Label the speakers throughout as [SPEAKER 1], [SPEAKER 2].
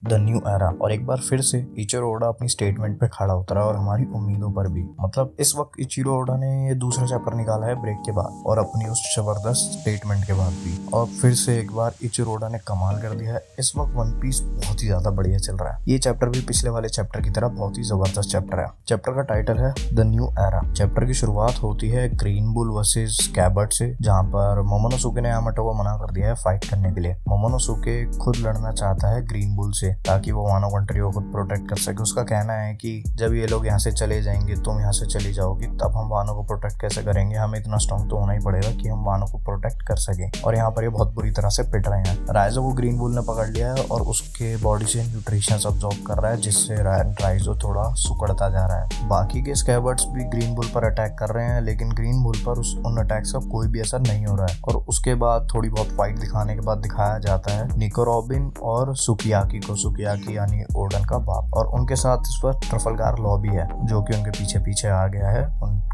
[SPEAKER 1] The new era. और एक बार फिर से इचिरो ओडा अपनी स्टेटमेंट पे खड़ा उतरा और हमारी उम्मीदों पर भी। मतलब इस वक्त इचिरो ओडा ने ये दूसरा चैप्टर निकाला है ब्रेक के बाद और अपनी उस जबरदस्त स्टेटमेंट के बाद भी। और फिर से एक बार इचिरो ओडा ने कमाल कर दिया है। इस वक्त वन पीस बहुत ही ज्यादा बढ़िया चल रहा है। ये चैप्टर भी पिछले वाले चैप्टर की तरह बहुत ही जबरदस्त चैप्टर है। चैप्टर का टाइटल है द न्यू एरा। चैप्टर की शुरुआत होती है ग्रीन बुल वर्सेस स्कैबर्ड से, जहाँ पर मोमोनोसुके ने यामाटो को मना कर दिया है फाइट करने के लिए। मोमोनोसुके खुद लड़ना चाहता है ग्रीन बुल से ताकि वो वानो कंट्री को खुद प्रोटेक्ट कर सके। उसका कहना है कि जब ये लोग यहाँ से चले जाएंगे, तुम यहाँ से चली जाओगी, तब हम वानो को प्रोटेक्ट कैसे करेंगे। हमें इतना स्ट्रॉन्ग तो होना ही पड़ेगा कि हम वानो को प्रोटेक्ट कर सके। और यहाँ पर ये बहुत बुरी तरह से पिट रहे हैं। राइजो को ग्रीन बुल ने पकड़ लिया है और उसके बॉडी से न्यूट्रिशंस अब्सॉर्ब कर रहा है, जिससे राइजो थोड़ा सुकड़ता जा रहा है। बाकी के स्कैबर्ड्स भी ग्रीन बुल पर अटैक कर रहे हैं, लेकिन ग्रीन बुल पर उन अटैक्स का कोई भी असर नहीं हो रहा है। और उसके बाद थोड़ी बहुत फाइट दिखाने के बाद दिखाया जाता है निको रॉबिन और सुकियाकी को। सुकियाकी यानी ओडन का बाप। और उनके साथ इस पर ट्रफलगार लॉ भी है, जो कि उनके पीछे पीछे आ गया है उनको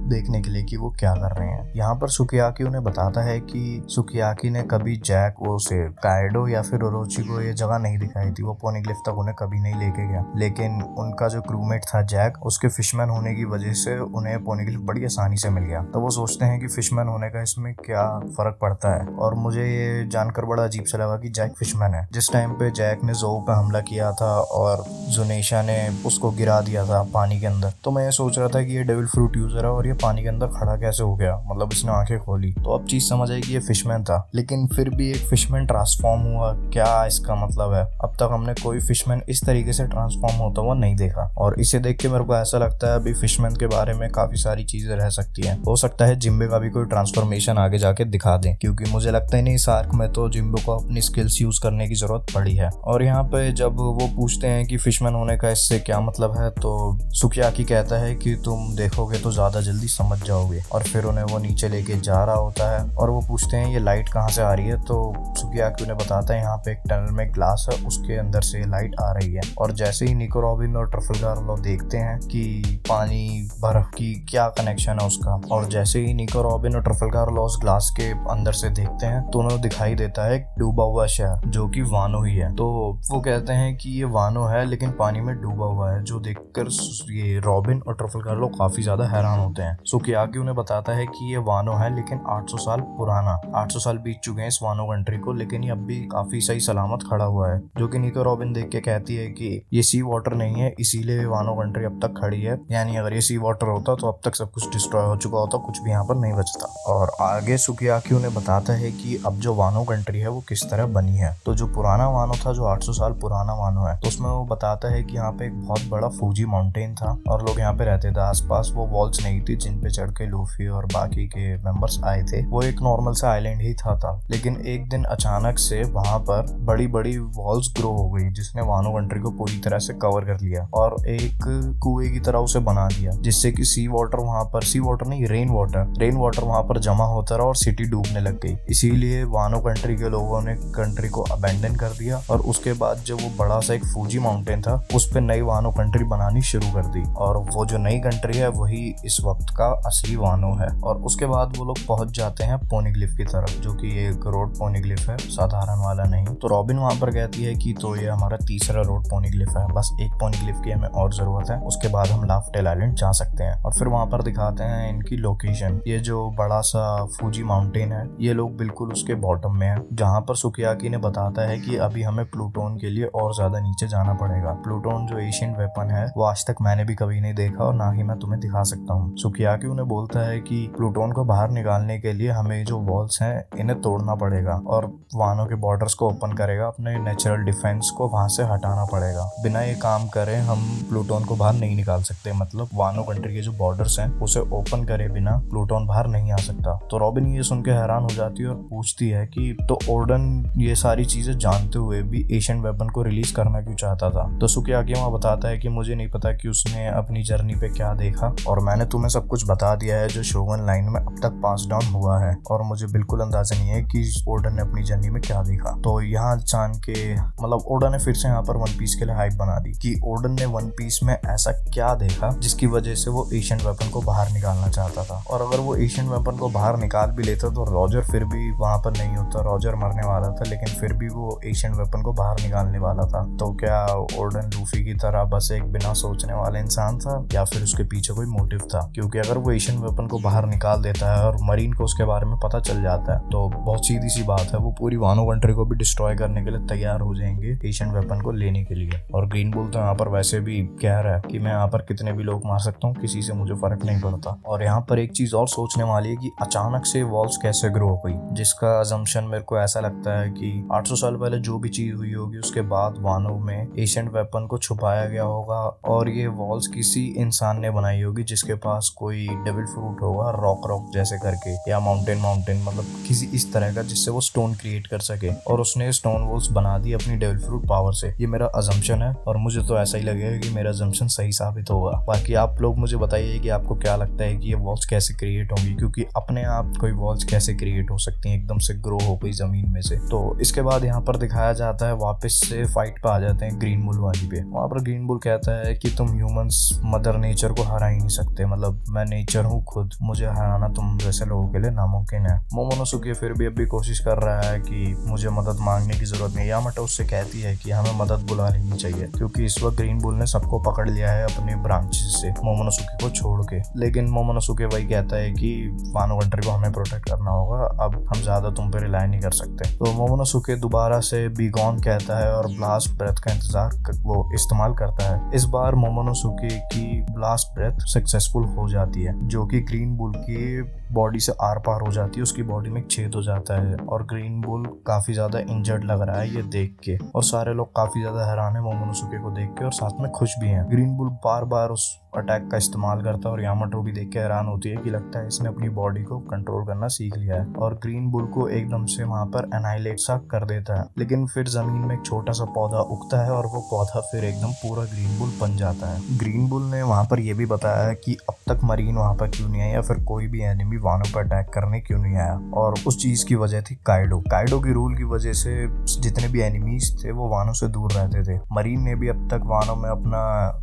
[SPEAKER 1] देखने के लिए कि वो क्या कर रहे हैं। यहाँ पर सुकियाकी उन्हें बताता है कि सुकियाकी ने कभी जैक वो से काइडो या फिर ओरोची को ये जगह नहीं दिखाई थी। वो पोनिग्लिफ तक उन्हें कभी नहीं लेके गया, लेकिन उनका जो क्रूमेट था जैक, उसके फिशमैन होने की वजह से उन्हें पोनिग्लिफ बड़ी आसानी से मिल गया। तो वो सोचते हैं कि फिशमैन होने का इसमें क्या फर्क पड़ता है। और मुझे ये जानकर बड़ा अजीब सा लगा कि जैक फिशमैन है। जिस टाइम पे जैक ने जो पे हमला किया था और जुनेशा ने उसको गिरा दिया था पानी के अंदर, तो मैं ये सोच रहा था कि ये डेविल फ्रूट यूजर है और ये पानी के अंदर खड़ा कैसे हो गया। मतलब इसने आंखें खोली तो अब चीज समझ आई कि ये फिशमैन था। लेकिन फिर भी एक फिशमैन ट्रांसफॉर्म हुआ, क्या इसका मतलब है? अब तक हमने कोई फिशमैन इस तरीके से ट्रांसफॉर्म होता हुआ नहीं देखा। और इसे देख के मेरे को ऐसा लगता है अभी फिशमैन के बारे में काफी सारी चीजें रह सकती हैं। हो सकता है जिम्बे का भी कोई ट्रांसफॉर्मेशन आगे जाके दिखा दें, क्योंकि मुझे लगता ही नहीं इस आर्क में तो जिम्बे को अपनी स्किल्स यूज करने की जरूरत पड़ी है। और यहाँ पे जब वो पूछते हैं कि फिशमैन होने का इससे क्या मतलब है, तो सुकियाकी कहता है कि तुम देखोगे तो ज्यादा जल्दी समझ जाओगे। और फिर उन्हें वो नीचे लेके जा रहा होता है और वो पूछते हैं ये लाइट कहाँ से आ रही है, तो सुकियाकी उन्हें बताता है यहाँ पे एक टनल में ग्लास है, उसके अंदर से लाइट आ रही है। और जैसे ही निको रॉबिन और ट्रफलगार लॉ देखते हैं कि पानी बर्फ की क्या कनेक्शन है उसका, और जैसे ही निको रॉबिन और ट्रफलगार लॉ उस ग्लास के अंदर से देखते हैं तो उन्हें दिखाई देता है एक डूबा हुआ शहर, जो कि वानो ही है। तो वो कहते हैं कि ये वानो है लेकिन पानी में डूबा हुआ है, जो देखकर ये रॉबिन और ट्रफलगार लॉ काफी ज्यादा हैरान होते हैं। सुकियाकी उन्हें बताता है कि ये वानो है लेकिन 800 साल पुराना। 800 साल बीत चुके हैं इस वानो कंट्री को, लेकिन ये अब भी काफी सही सलामत खड़ा हुआ है। जो कि निको रॉबिन देख के कहती है कि ये सी वाटर नहीं है, इसीलिए वानो कंट्री अब तक खड़ी है। यानी अगर ये सी वाटर होता तो अब तक सब कुछ डिस्ट्रॉय हो चुका होता, कुछ भी यहाँ पर नहीं बचता। और आगे सुकियाकी उन्हें बताता है कि अब जो वानो कंट्री है वो किस तरह बनी है। तो जो पुराना वानो था, जो 800 साल पुराना वानो है, तो उसमें वो बताता है कि यहाँ पे एक बहुत बड़ा फूजी माउंटेन था और लोग यहाँ पे रहते थे। आसपास वो वॉल्स नहीं थी जिन पे चढ़ के लूफी और बाकी के मेंबर्स आए थे। वो एक नॉर्मल सा आइलैंड ही था। लेकिन एक दिन अचानक से वहां पर बड़ी बड़ी वॉल्स ग्रो हो गई, जिसने वानो कंट्री को पूरी तरह से कवर कर लिया और एक कुएं की तरह उसे बना दिया, जिससे कि सी वाटर नहीं रेन वाटर वहां पर जमा होता रहा और सिटी डूबने लग गई। इसीलिए वानो कंट्री के लोगों ने कंट्री को अबेंडन कर दिया और उसके बाद जब वो बड़ा सा एक फूजी माउंटेन था, उस पे नई वानो कंट्री बनानी शुरू कर दी। और वो जो नई कंट्री है वही इस वक्त का असली वानो है। और उसके बाद वो लोग पहुंच जाते हैं पोनिग्लिफ की तरफ, जो कि एक रोड पोनिग्लिफ है, साधारण वाला नहीं। तो रॉबिन वहां पर कहती है कि तो ये हमारा तीसरा रोड पोनिग्लिफ है, बस एक पोनिग्लिफ की हमें और जरूरत है, उसके बाद हम लाफ्टेल आइलैंड जा सकते हैं। और फिर वहां पर दिखाते हैं इनकी लोकेशन। ये जो बड़ा सा फूजी माउंटेन है, ये लोग बिल्कुल उसके बॉटम में है, जहाँ पर सुकियाकी ने बताता है कि अभी हमें प्लूटोन के लिए और ज्यादा नीचे जाना पड़ेगा। प्लूटोन जो एशियंट वेपन है, वो आज तक मैंने भी कभी नहीं देखा और ना ही मैं तुम्हें दिखा सकता हूँ। सुकियाकी उन्हें बोलता है कि प्लूटोन को बाहर निकालने के लिए हमें जो वॉल्स हैं इन्हें तोड़ना पड़ेगा और वानो के बॉर्डर्स को ओपन करेगा, अपने नेचुरल डिफेंस को वहां से हटाना पड़ेगा। बिना ये काम करे हम प्लूटोन को बाहर नहीं निकाल सकते। मतलब वानो कंट्री के जो बॉर्डर्स हैं उसे ओपन करे बिना प्लूटोन बाहर नहीं आ सकता। तो रॉबिन ये सुन के हैरान हो जाती है और पूछती है कि तो ओडन ये सारी चीजें जानते हुए भी एशियंट वेपन को रिलीज करना क्यों चाहता था? तो सुकियाकी वहां बताता है कि मुझे नहीं पता कि उसने अपनी जर्नी पे क्या देखा और मैंने तुम्हें सब सब कुछ बता दिया है जो शोगन लाइन में अब तक पास डाउन हुआ है, और मुझे बिल्कुल अंदाजा नहीं है कि ओडा ने अपनी जर्नी में क्या देखा। तो यहाँ जान के मतलब ओडा ने फिर से यहाँ पर वन पीस के लिए हाइप बना दी कि ओडन ने वन पीस में ऐसा क्या देखा जिसकी वजह से वो एशियन वेपन को बाहर निकालना चाहता था। और अगर वो एशियन वेपन को बाहर निकाल भी लेता तो रॉजर फिर भी वहां पर नहीं होता, रॉजर मरने वाला था, लेकिन फिर भी वो एशियन वेपन को बाहर निकालने वाला था। तो क्या ओडन लूफी की तरह बस एक बिना सोचने वाला इंसान था, या फिर उसके पीछे कोई मोटिव था? क्योंकि अगर वो एशियन वेपन को बाहर निकाल देता है और मरीन को उसके बारे में पता चल जाता है तो बहुत सीधी सी बात है, वो पूरी वानो कंट्री को भी डिस्ट्रॉय करने के लिए तैयार हो जाएंगे एशियन वेपन को लेने के लिए। और ग्रीन बुल तो यहाँ पर वैसे भी कह रहा है कि मैं यहाँ पर कितने भी लोग मार सकता हूँ, किसी से मुझे फर्क नहीं पड़ता। और यहाँ पर एक चीज और सोचने वाली है कि अचानक से वॉल्स कैसे ग्रो हो गई, जिसका अजम्पशन मेरे को ऐसा लगता है कि 800 साल पहले जो भी चीज हुई होगी उसके बाद वानो में एशियंट वेपन को छुपाया गया होगा, और ये वॉल्स किसी इंसान ने बनाई होगी जिसके पास कोई डेविल फ्रूट होगा, रॉक जैसे करके, या माउंटेन मतलब किसी इस तरह का जिससे वो स्टोन क्रिएट कर सके, और उसने स्टोन वॉल्स बना दी अपनी डेविल फ्रूट पावर से। ये मेरा अजम्पशन है और मुझे तो ऐसा ही लगेगा कि मेरा अजम्पशन सही साबित होगा। बाकी आप लोग मुझे बताइए कि आपको क्या लगता है कि ये वॉल्स कैसे क्रिएट होंगी, क्योंकि अपने आप कोई वॉल्स कैसे क्रिएट हो सकती हैं एकदम से ग्रो हो गई जमीन में से। तो इसके बाद यहाँ पर दिखाया जाता है वापस से फाइट पे आ जाते हैं ग्रीन बुल वाली पे। वहाँ पर ग्रीन बुल कहता है कि तुम ह्यूमंस मदर नेचर को हरा ही नहीं सकते, मतलब मैं नेचर हूँ खुद, मुझे हराना तुम जैसे लोगों के लिए नामुमकिन है। मोमोनोसुके फिर भी अभी कोशिश कर रहा है कि मुझे मदद मांगने की जरूरत नहीं। यामाटो उससे कहती है कि हमें मदद बुला लेनी चाहिए क्योंकि इस वक्त ग्रीन बुल ने सबको पकड़ लिया है अपने ब्रांचेस से मोमोनोसुके को छोड़ के। लेकिन मोमोनोसुके वही कहता है कि वानो कंट्री को हमें प्रोटेक्ट करना होगा, अब हम ज्यादा तुम पे रिलाई नहीं कर सकते। तो मोमोनोसुके दोबारा से बी गॉन कहता है और ब्लास्ट ब्रेथ का वो इस्तेमाल करता है। इस बार मोमोनोसुके की ब्लास्ट ब्रेथ सक्सेसफुल हो जाती है, जो कि ग्रीन बुल की बॉडी से आर पार हो जाती है, उसकी बॉडी में एक छेद हो जाता है और ग्रीन बुल काफी ज्यादा इंजर्ड लग रहा है ये देख के, और सारे लोग काफी ज्यादा हैरान है मोमोनोसुके को देख के और साथ में खुश भी हैं। ग्रीन बुल बार बार उस अटैक का इस्तेमाल करता है और यामाटो भी देख के हैरान होती है कि लगता है इसने अपनी बॉडी को कंट्रोल करना सीख लिया है, और ग्रीन बुल को एकदम से वहां पर एनाइलेट सा कर देता है। लेकिन फिर जमीन में एक छोटा सा पौधा उगता है और वो पौधा फिर एकदम पूरा ग्रीन बुल बन जाता है। ग्रीन बुल ने वहां पर यह भी बताया है कि अब तक मरीन वहां पर क्यों नहीं आया या फिर कोई भी एनिमी वानो पर अटैक करने क्यों नहीं आया, और उस चीज की वजह थी काइडो की रूल की वजह से जितने भी एनिमीज थे वो वानो से दूर रहते थे। मरीन ने भी अब तक वानो में अपना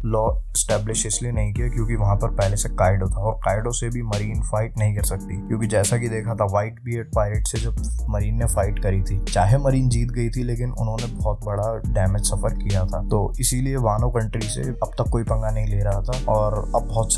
[SPEAKER 1] लॉ स्टैब्लिश इसलिए नहीं किया क्योंकि वहां पर पहले से काइडो था, और काइडो से भी मरीन फाइट नहीं कर सकती क्योंकि जैसा कि देखा था व्हाइट बियर्ड पायरेट से जब मरीन ने फाइट करी थी, चाहे मरीन जीत गई थी लेकिन उन्होंने बहुत बड़ा डैमेज सफर किया था। तो इसीलिए वानो कंट्री से अब तक कोई पंगा नहीं ले रहा था, और अब बहुत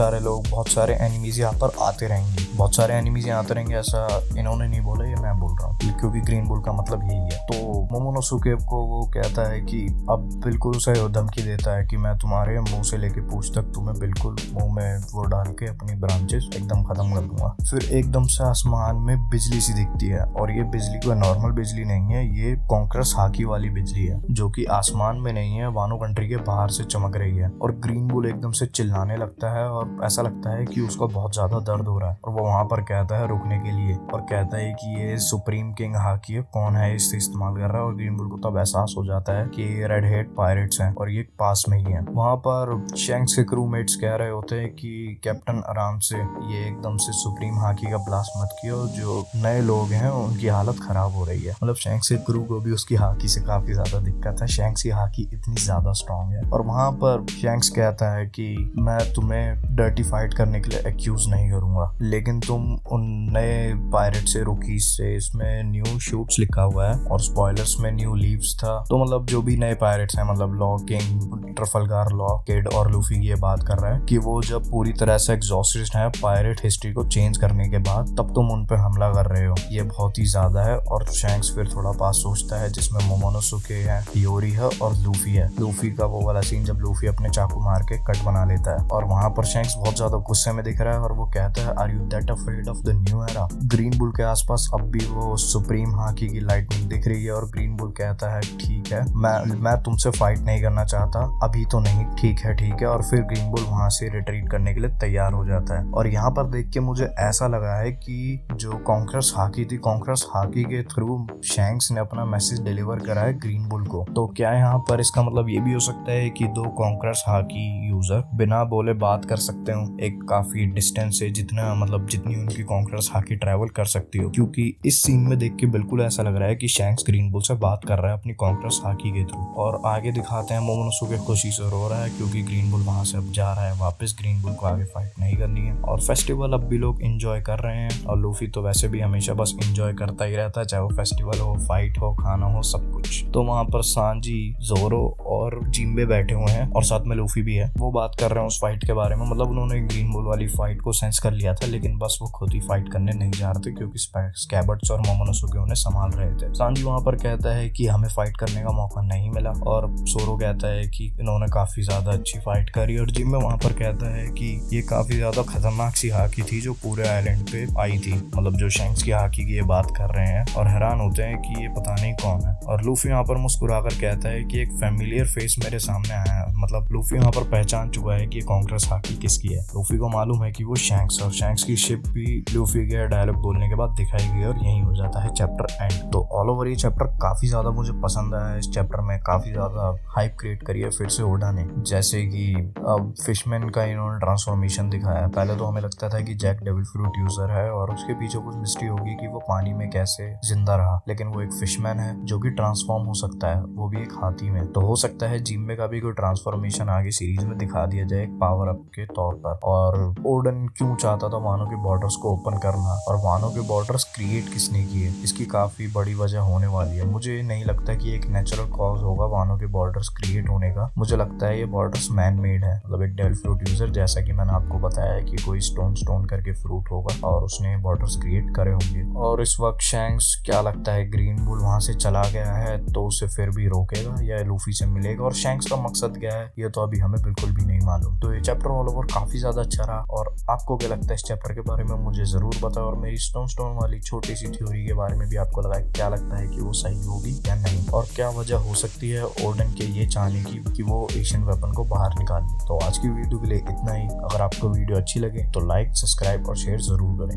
[SPEAKER 1] सारे एनिमीज यहाँ पर आते रहेंगे, ऐसा इन्होंने नहीं बोला, ये मैं बोल रहा हूँ क्योंकि ग्रीन बुल का मतलब यही है। तो मोमोनोसुके को वो कहता है कि अब बिल्कुल उसे धमकी देता है कि मैं तुम्हारे मुंह से लेके पूंछ तक तुम्हें बिल्कुल मुंह में वो डाल के अपनी ब्रांचेस एकदम खत्म कर दूंगा। फिर एकदम से आसमान में बिजली सी दिखती है, और ये बिजली कोई नॉर्मल बिजली नहीं है, ये कॉन्करस हाकी वाली बिजली है जो कि आसमान में नहीं है, वानो कंट्री के बाहर से चमक रही है। और ग्रीन बुल एकदम से चिल्लाने लगता है और ऐसा लगता है कि उसको बहुत ज्यादा दर्द हो रहा है, और वो वहां पर कहता है रुकने के लिए, और कहता है कि ये सुप्रीम किंग हाकी है, कौन है इससे इस्तेमाल कर रहा है। और ग्रीन बुल को तब एहसास हो जाता है कि ये रेड हेड पायरेट्स हैं और ये पास में ही है। वहां पर शैंक्स के क्रूमेट्स कह रहे होते हैं कि कैप्टन आराम से, ये एकदम से सुप्रीम हाकी का ब्लास्ट मत कियो, जो नए लोग हैं उनकी हालत खराब हो रही है। मतलब शैंक्स के क्रू को भी उसकी हाकी से काफी ज्यादा दिक्कत है, शैंक्स की हाकी इतनी ज्यादा स्ट्रॉन्ग है। और वहां पर शैंक्स कहता है कि मैं तुम्हें डर्टी फाइट करने के लिए एक्यूज नहीं करूंगा, लेकिन तुम उन नए पायरेट से रुकीज से, इसमें न्यू शूट्स लिखा हुआ है और स्पॉयलर्स में न्यू लीव्स था, तो मतलब जो भी नए पायरेट्स हैं, मतलब लॉ किंग, ट्रफलगार लॉ, किड और लूफी ये बात कर रहा है कि वो जब पूरी तरह से एग्जॉस्टेड है पायरेट हिस्ट्री को चेंज करने के बाद, तब तुम उन पे हमला कर रहे हो, ये बहुत ही ज्यादा है। और शैंक्स फिर थोड़ा पास सोचता है जिसमें मोमोनोसुके है, हियोरी है और लूफी है। लूफी का वो वाला सीन जब लूफी अपने चाकू मार के कट बना लेता है, और वहां पर शैंक्स बहुत ज्यादा गुस्से में दिख रहा है और वो कहता है are you that afraid of the new era. Green bull के आसपास अब भी वो सुप्रीम हाकी की लाइटनिंग दिख रही है और ग्रीन बुल कहता है ठीक है, मैं तुमसे फाइट नहीं करना चाहता, अभी तो नहीं, ठीक है। और फिर ग्रीन बुल वहां से रिट्रीट करने के लिए तैयार हो जाता है। और यहाँ पर देख के मुझे ऐसा लगा है कि जो कॉन्करस हाकी थी, कॉन्करस हाकी के थ्रू शैंक्स ने अपना मैसेज डिलीवर करा है ग्रीन बुल को। तो क्या यहाँ पर इसका मतलब ये भी हो सकता है कि दो कॉन्करस हाकी यूजर बिना बोले बात कर सकते हो एक काफी डिस्टेंस से, जितना मतलब जितनी उनकी कॉन्करस हाकी ट्रैवल कर सकती हो? क्योंकि इस सीन में देख के बिल्कुल ऐसा लग रहा है कि शैंक्स ग्रीन बुल से बात कर रहा है अपनी कॉन्करस हाकी के थ्रू। और आगे दिखाते हैं मोमोनोसुके खुशी से रो रहा है क्योंकि ग्रीन बुल वहां से अब जा रहा है वापस। ग्रीन बुल को आगे फाइट नहीं करनी है और फेस्टिवल अब भी लोग एंजॉय कर रहे हैं। और लूफी तो वैसे भी हमेशा बस एंजॉय करता ही रहता है, चाहे वो फेस्टिवल हो, फाइट हो, खाना हो, सब कुछ। तो वहां पर सांजी, जोरो और जिम्बे बैठे हुए हैं और साथ में लूफी भी है। वो बात कर रहे हैं उस फाइट के बारे में। मतलब उन्होंने ग्रीन बुल वाली फाइट को सेंस कर लिया था, लेकिन बस वो खुद ही फाइट करने नहीं जा रहे थे क्योंकि स्कैबर्ड्स और मोमोनोसुके उन्हें संभाल रहे थे। सांजी वहां पर कहता है कि हमें फाइट करने का मौका नहीं मिला और सोरो कहता है कि इन्होंने काफी ज्यादा अच्छी फाइट करी। और जिम्बे वहां पर कहता है कि ये काफी ज्यादा खतरनाक सी हाकी थी जो पूरे आइलैंड पे आई थी। मतलब जो शैंक्स की हाकी की ये बात कर रहे हैं और हैरान होते हैं कि ये पता नहीं कौन है। और लूफी यहाँ पर मुस्कुराकर कहता है कि एक फेमिलियर फेस मेरे सामने आया है। मतलब लूफी यहाँ पर पहचान चुका है कि ये कॉन्करस हाकी किसकी है। लूफी को मालूम है कि वो शैंक्स, और शैंक्स की शिप भी लूफी के डायलॉग बोलने के बाद दिखाई गई और यही हो जाता है चैप्टर एंड। तो ऑल ओवर ये चैप्टर काफी ज्यादा मुझे पसंद आया। इस चैप्टर में काफी ज्यादा हाइप क्रिएट करी है फिर से ओडा ने। जैसे कि अब फिशमैन का इन्होंने ट्रांसफॉर्मेशन दिखाया। पहले तो हमें लगता था कि जैक डेविल फ्रूट यूजर है और उसके पीछे कुछ मिस्ट्री होगी कि वो पानी में कैसे जिंदा रहा, लेकिन वो एक फिशमैन है जो कि ट्रांसफॉर्म हो सकता है, वो भी एक हाथी में। तो हो सकता है जिम्बे का भी कोई ट्रांसफॉर्मेशन आगे सीरीज में दिखा दिया जाए एक पावर अप के तौर पर। और ओडन क्यों चाहता था वानो के बॉर्डर्स को ओपन करना और वानो के बॉर्डर्स क्रिएट किसने किए, इसकी काफी बड़ी वजह होने वाली है। मुझे नहीं लगता कि एक नेचुरल कॉज होगा वानो के बॉर्डर्स क्रिएट होने का। मुझे लगता है ये बॉर्डर्स मैन मेड है। मतलब एक डेविल फ्रूट यूजर, जैसा कि मैंने आपको बताया है कि कोई स्टोन करके फ्रूट होगा और उसने बॉर्डर्स क्रिएट करे होंगे। और इस वक्त शैंक्स, क्या लगता है ग्रीन बुल वहां से चला गया है तो उसे फिर भी रोकेगा या लूफी से मिलेगा, और शैंक्स का मकसद क्या है ये तो अभी हमें बिल्कुल भी नहीं मालूम। तो ये चैप्टर ऑल ओवर काफी ज्यादा अच्छा रहा। और आपको क्या लगता है इस चैप्टर के बारे में मुझे जरूर बताओ। और मेरी स्टोन वाली छोटी सी थ्योरी के बारे में भी आपको लगा, क्या लगता है कि वो सही होगी या नहीं, और क्या वजह हो सकती है ओडन के ये चाहने की कि वो एशियन वेपन को बाहर निकाल ले। तो आज की वीडियो के लिए इतना ही। अगर आपको वीडियो अच्छी लगे तो लाइक, सब्सक्राइब और शेयर जरूर करें।